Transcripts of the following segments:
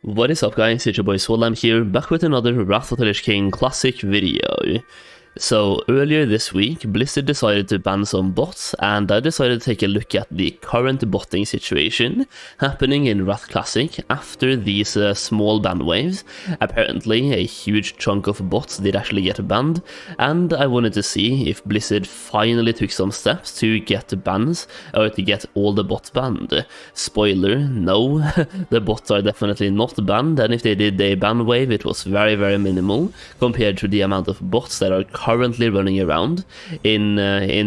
What is up guys, it's your boy Solheim here, back with another Wrath of the Lich King Classic video. So earlier this week, Blizzard decided to ban some bots, and I decided to take a look at the current botting situation happening in WOTLK Classic after these small ban waves. Apparently a huge chunk of bots did actually get banned, and I wanted to see if Blizzard finally took some steps to get bans, or to get all the bots banned. Spoiler, no, the bots are definitely not banned, and if they did a ban wave, it was very minimal compared to the amount of bots that are currently running around in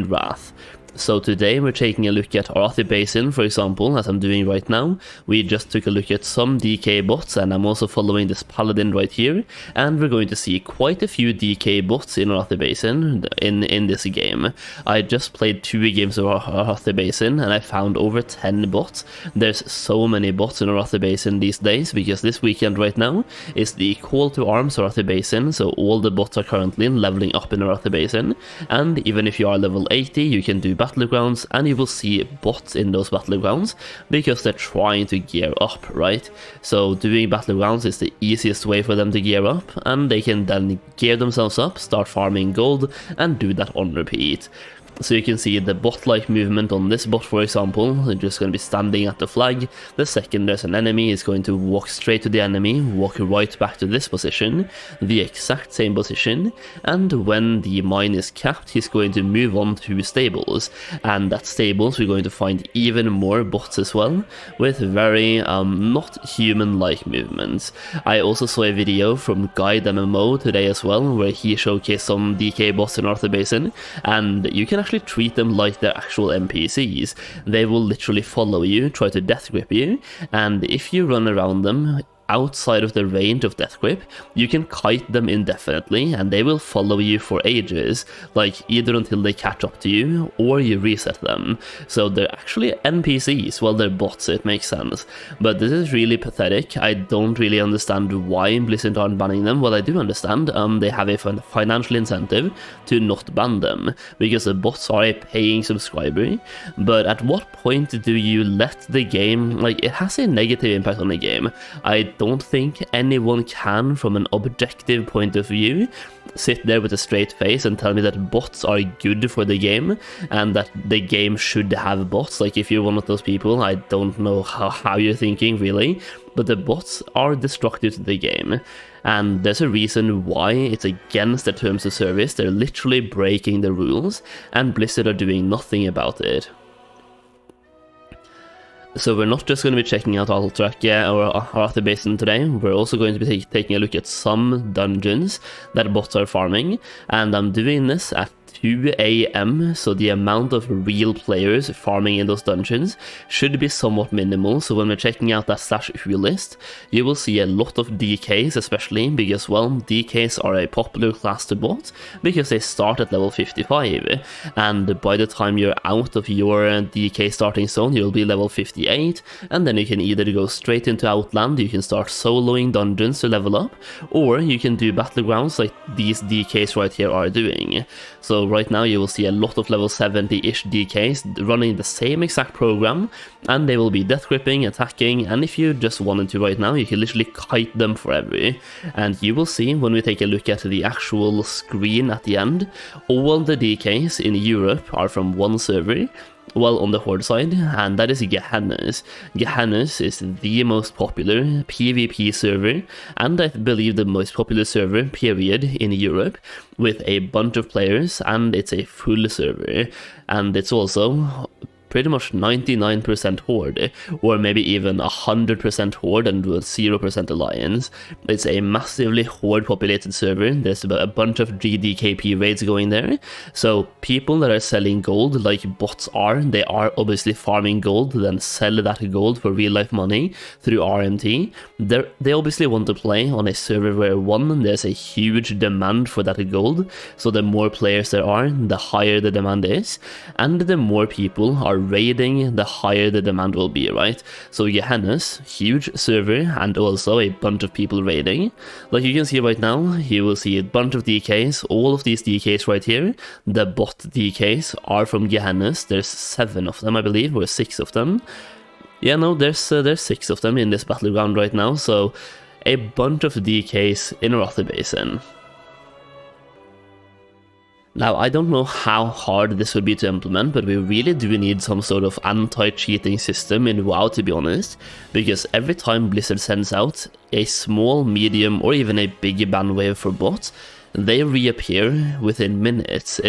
Wrath. So today we're taking a look at Arathi Basin, for example, as I'm doing right now. We just took a look at some DK bots, and I'm also following this Paladin right here, and we're going to see quite a few DK bots in Arathi Basin in this game. I just played 2 games of Arathi Basin, and I found over 10 bots. There's so many bots in Arathi Basin these days, because this weekend right now is the Call to Arms Arathi Basin, so all the bots are currently leveling up in Arathi Basin, and even if you are level 80, you can do battlegrounds, and you will see bots in those battlegrounds because they're trying to gear up, right? So doing battlegrounds is the easiest way for them to gear up, and they can then gear themselves up, start farming gold, and do that on repeat. So you can see the bot-like movement on this bot, for example. They're just going to be standing at the flag. The second there's an enemy, is going to walk straight to the enemy, walk right back to this position, the exact same position, and when the mine is capped, he's going to move on to stables. And at stables, we're going to find even more bots as well, with very not human-like movements. I also saw a video from Guide MMO today as well, where he showcased some DK bots in Arathi Basin, and you can actually treat them like they're actual NPCs. They will literally follow you, try to death grip you, and if you run around them outside of the range of death grip, you can kite them indefinitely, and they will follow you for ages, like either until they catch up to you or you reset them. So they're actually NPCs, well, they're bots, so it makes sense. But this is really pathetic. I don't really understand why Blizzard aren't banning them. Well, I do understand. They have a financial incentive to not ban them, because the bots are a paying subscriber. But at what point do you let the game, like, it has a negative impact on the game. I don't think anyone can, from an objective point of view, sit there with a straight face and tell me that bots are good for the game and that the game should have bots. Like, if you're one of those people, I don't know how you're thinking, really, but the bots are destructive to the game. And there's a reason why it's against the terms of service. They're literally breaking the rules, and Blizzard are doing nothing about it. So we're not just going to be checking out WOTLK or Arathi Basin today, we're also going to be taking a look at some dungeons that bots are farming, and I'm doing this at 2 AM, so the amount of real players farming in those dungeons should be somewhat minimal. So when we're checking out that /who list, you will see a lot of DKs, especially because, well, DKs are a popular class to bot because they start at level 55, and by the time you're out of your DK starting zone, you'll be level 58, and then you can either go straight into Outland, you can start soloing dungeons to level up, or you can do battlegrounds like these DKs right here are doing. So right now you will see a lot of level 70-ish DKs running the same exact program, and they will be death gripping, attacking, and if you just wanted to right now, you can literally kite them forever. And you will see when we take a look at the actual screen at the end, all the DKs in Europe are from one server, well, on the Horde side, and that is Gehenna's. Gehenna's is the most popular PvP server, and I believe the most popular server, period, in Europe, with a bunch of players, and it's a full server, and it's also pretty much 99% Horde, or maybe even 100% Horde and 0% Alliance. It's a massively Horde populated server. There's a bunch of GDKP raids going there, so people that are selling gold, like bots are, they are obviously farming gold, then sell that gold for real life money through RMT. They obviously want to play on a server where, one, there's a huge demand for that gold, so the more players there are, the higher the demand is, and the more people are raiding, the higher the demand will be, right? So Gehenna's huge server, and also a bunch of people raiding. Like you can see right now, you will see a bunch of DKs, all of these DKs right here. The bot DKs are from Gehenna's. There's 7 of them, I believe, or 6 of them. Yeah, no, there's 6 of them in this battleground right now, so a bunch of DKs in Rother Basin. Now, I don't know how hard this would be to implement, but we really do need some sort of anti-cheating system in WoW, to be honest, because every time Blizzard sends out a small, medium, or even a big ban wave for bots, they reappear within minutes.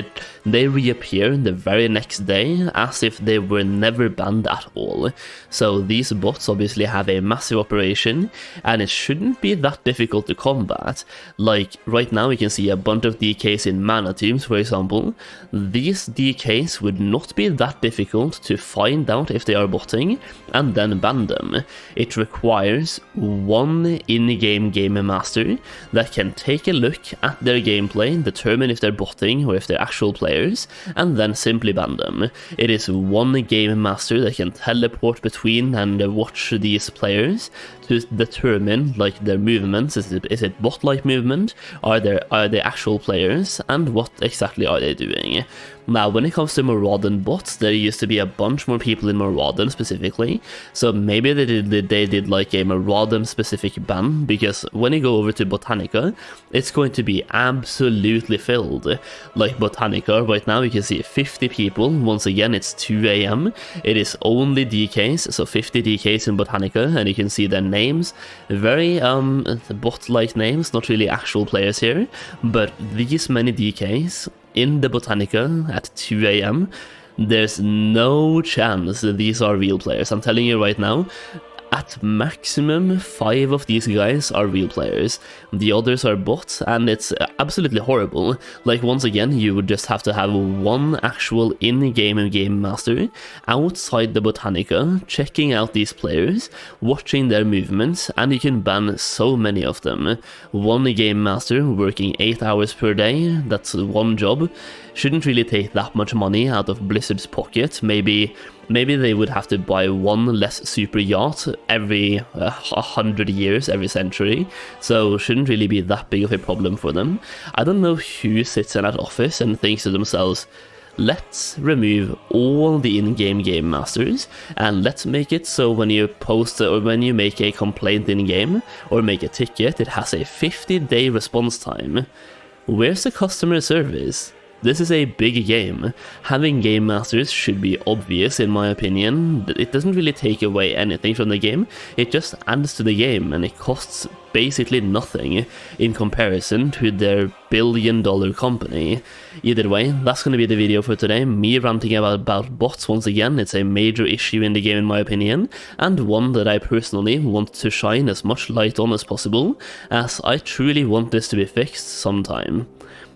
They reappear the very next day as if they were never banned at all. So these bots obviously have a massive operation, and it shouldn't be that difficult to combat. Like right now we can see a bunch of DKs in mana teams, for example. These DKs would not be that difficult to find out if they are botting and then ban them. It requires one in-game game master that can take a look at their gameplay, determine if they're botting or if they're actual players, and then simply ban them. It is one game master that can teleport between and watch these players to determine like their movements. Is it bot-like movement? Are they actual players? And what exactly are they doing? Now, when it comes to Maraudon bots, there used to be a bunch more people in Maraudon specifically, so maybe they did like a Maraudon specific ban, because when you go over to Botanica, it's going to be absolutely filled. Like Botanica, right now you can see 50 people, once again it's 2 AM, it is only DKs, so 50 DKs in Botanica, and you can see their names, very bot-like names, not really actual players here, but these many DKs in the Botanica at 2 AM, there's no chance that these are real players. I'm telling you right now, at maximum 5 of these guys are real players. The others are bots, and it's absolutely horrible. Like, once again, you would just have to have one actual in-game game master outside the Botanica, checking out these players, watching their movements, and you can ban so many of them. One game master working 8 hours per day, that's one job. Shouldn't really take that much money out of Blizzard's pocket. Maybe they would have to buy one less super yacht every 100 years, every century, so shouldn't really be that big of a problem for them. I don't know who sits in that office and thinks to themselves, let's remove all the in-game game masters, and let's make it so when you post or when you make a complaint in-game or make a ticket, it has a 50-day response time. Where's the customer service? This is a big game. Having game masters should be obvious, in my opinion. It doesn't really take away anything from the game, it just adds to the game, and it costs basically nothing in comparison to their billion-dollar company. Either way, that's going to be the video for today. Me ranting about bots once again. It's a major issue in the game, in my opinion, and one that I personally want to shine as much light on as possible, as I truly want this to be fixed sometime.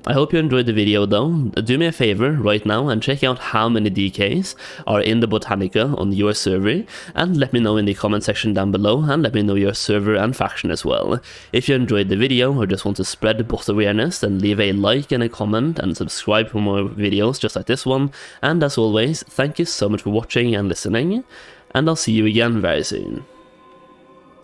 I hope you enjoyed the video though. Do me a favor right now and check out how many DKs are in the Botanica on your server, and let me know in the comment section down below, and let me know your server and faction as well. If you enjoyed the video or just want to spread bot awareness, then leave a like and a comment and subscribe for more videos just like this one. And as always, thank you so much for watching and listening, and I'll see you again very soon.